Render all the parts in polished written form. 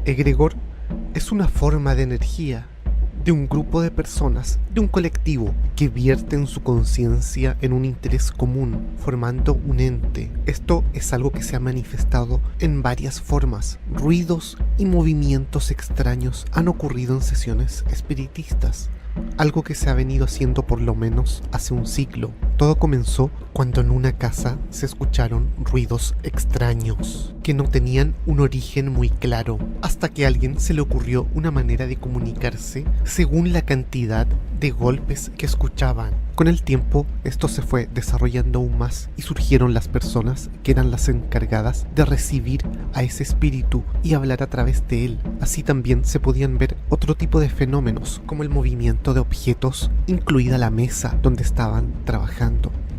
Egregor es una forma de energía de un grupo de personas, de un colectivo, que vierten su conciencia en un interés común, formando un ente. Esto es algo que se ha manifestado en varias formas. Ruidos y movimientos extraños han ocurrido en sesiones espiritistas, algo que se ha venido haciendo por lo menos hace un siglo. Todo comenzó cuando en una casa se escucharon ruidos extraños que no tenían un origen muy claro, hasta que a alguien se le ocurrió una manera de comunicarse según la cantidad de golpes que escuchaban. Con el tiempo esto se fue desarrollando aún más y surgieron las personas que eran las encargadas de recibir a ese espíritu y hablar a través de él. Así también se podían ver otro tipo de fenómenos como el movimiento de objetos, incluida la mesa donde estaban trabajando.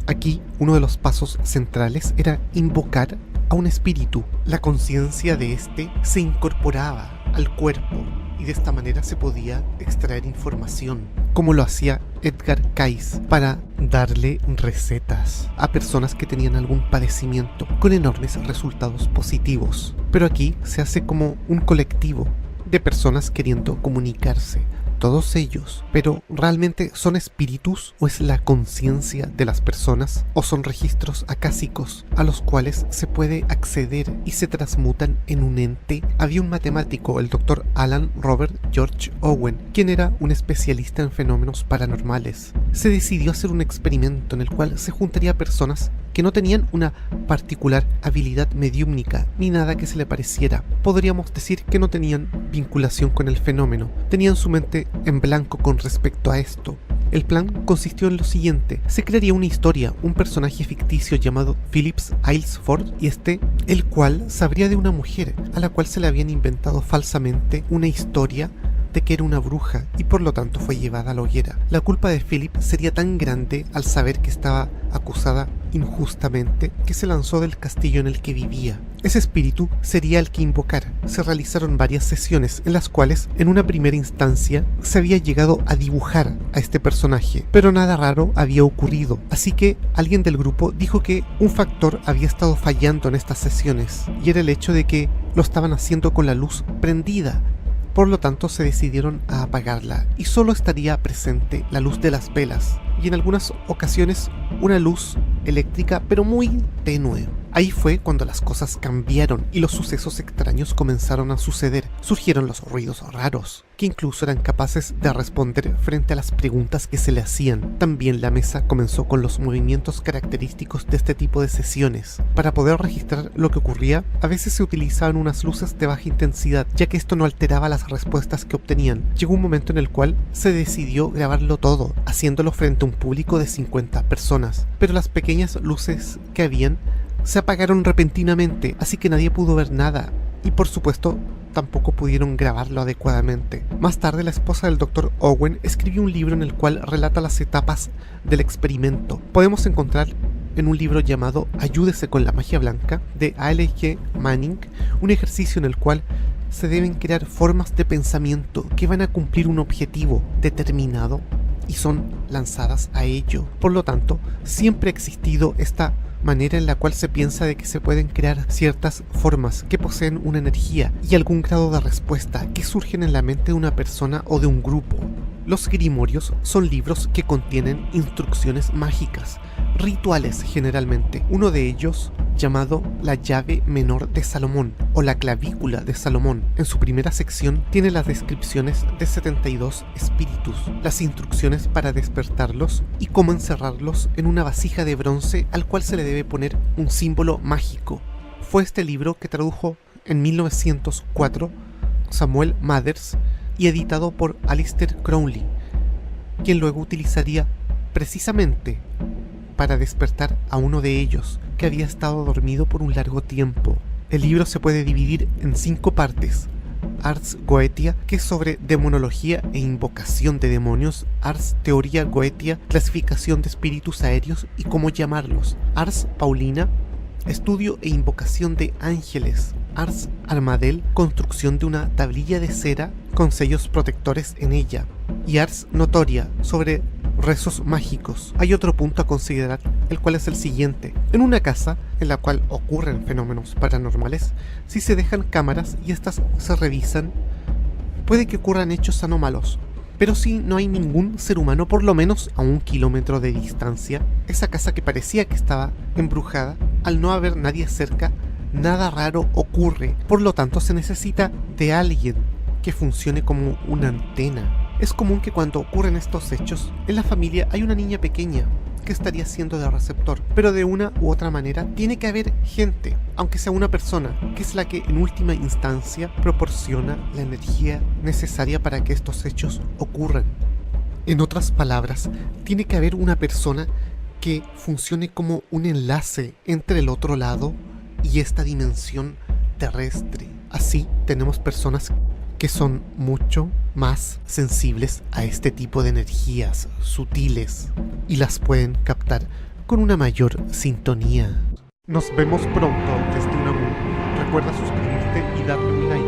Aquí uno de los pasos centrales era invocar a un espíritu. La conciencia de este se incorporaba al cuerpo y de esta manera se podía extraer información, como lo hacía Edgar Cayce para darle recetas a personas que tenían algún padecimiento con enormes resultados positivos. Pero aquí se hace como un colectivo de personas queriendo comunicarse, todos ellos, pero ¿realmente son espíritus o es la conciencia de las personas o son registros acásicos a los cuales se puede acceder y se transmutan en un ente? Había un matemático, el Dr. Alan Robert George Owen, quien era un especialista en fenómenos paranormales. Se decidió hacer un experimento en el cual se juntaría personas que no tenían una particular habilidad mediúmnica ni nada que se le pareciera. Podríamos decir que no tenían vinculación con el fenómeno, tenían su mente en blanco con respecto a esto. El plan consistió en lo siguiente: se crearía una historia, un personaje ficticio llamado Phillips Aylesford, y el cual sabría de una mujer a la cual se le habían inventado falsamente una historia de que era una bruja y por lo tanto fue llevada a la hoguera. La culpa de Philip sería tan grande al saber que estaba acusada injustamente que se lanzó del castillo en el que vivía. Ese espíritu sería el que invocar. Se realizaron varias sesiones en las cuales en una primera instancia se había llegado a dibujar a este personaje, pero nada raro había ocurrido, así que alguien del grupo dijo que un factor había estado fallando en estas sesiones y era el hecho de que lo estaban haciendo con la luz prendida. Por lo tanto se decidieron a apagarla y solo estaría presente la luz de las velas y en algunas ocasiones una luz eléctrica pero muy tenue. Ahí fue cuando las cosas cambiaron y los sucesos extraños comenzaron a suceder. Surgieron los ruidos raros, que incluso eran capaces de responder frente a las preguntas que se le hacían. También la mesa comenzó con los movimientos característicos de este tipo de sesiones. Para poder registrar lo que ocurría, a veces se utilizaban unas luces de baja intensidad, ya que esto no alteraba las respuestas que obtenían. Llegó un momento en el cual se decidió grabarlo todo, haciéndolo frente a un público de 50 personas. Pero las pequeñas luces que habían se apagaron repentinamente, así que nadie pudo ver nada y por supuesto tampoco pudieron grabarlo adecuadamente. Más tarde la esposa del Dr. Owen escribió un libro en el cual relata las etapas del experimento. Podemos encontrar en un libro llamado Ayúdese con la magia blanca de A.L.G. Manning un ejercicio en el cual se deben crear formas de pensamiento que van a cumplir un objetivo determinado y son lanzadas a ello. Por lo tanto, siempre ha existido esta manera en la cual se piensa de que se pueden crear ciertas formas que poseen una energía y algún grado de respuesta que surgen en la mente de una persona o de un grupo. Los grimorios son libros que contienen instrucciones mágicas, rituales generalmente. Uno de ellos, llamado la llave menor de Salomón o la clavícula de Salomón, en su primera sección tiene las descripciones de 72 espíritus, las instrucciones para despertarlos y cómo encerrarlos en una vasija de bronce al cual se le debe poner un símbolo mágico. Fue este libro que tradujo en 1904 Samuel Mathers y editado por Aleister Crowley, quien luego utilizaría precisamente para despertar a uno de ellos que había estado dormido por un largo tiempo. El libro se puede dividir en 5 partes: Ars Goetia, que es sobre demonología e invocación de demonios; Ars Teoria Goetia, clasificación de espíritus aéreos y cómo llamarlos; Ars Paulina, estudio e invocación de ángeles; Ars Armadel, construcción de una tablilla de cera con sellos protectores en ella; y Ars Notoria, sobre rezos mágicos. Hay otro punto a considerar, el cual es el siguiente. En una casa en la cual ocurren fenómenos paranormales, si se dejan cámaras y estas se revisan, puede que ocurran hechos anómalos. Pero si no hay ningún ser humano, por lo menos a 1 kilómetro de distancia, esa casa que parecía que estaba embrujada, al no haber nadie cerca, nada raro ocurre. Por lo tanto, se necesita de alguien que funcione como una antena. Es común que cuando ocurren estos hechos, en la familia hay una niña pequeña que estaría siendo de receptor, pero de una u otra manera tiene que haber gente, aunque sea una persona, que es la que en última instancia proporciona la energía necesaria para que estos hechos ocurran. En otras palabras, tiene que haber una persona que funcione como un enlace entre el otro lado y esta dimensión terrestre. Así tenemos personas que son mucho más sensibles a este tipo de energías sutiles y las pueden captar con una mayor sintonía. Nos vemos pronto desde una Recuerda suscribirte y darle un like.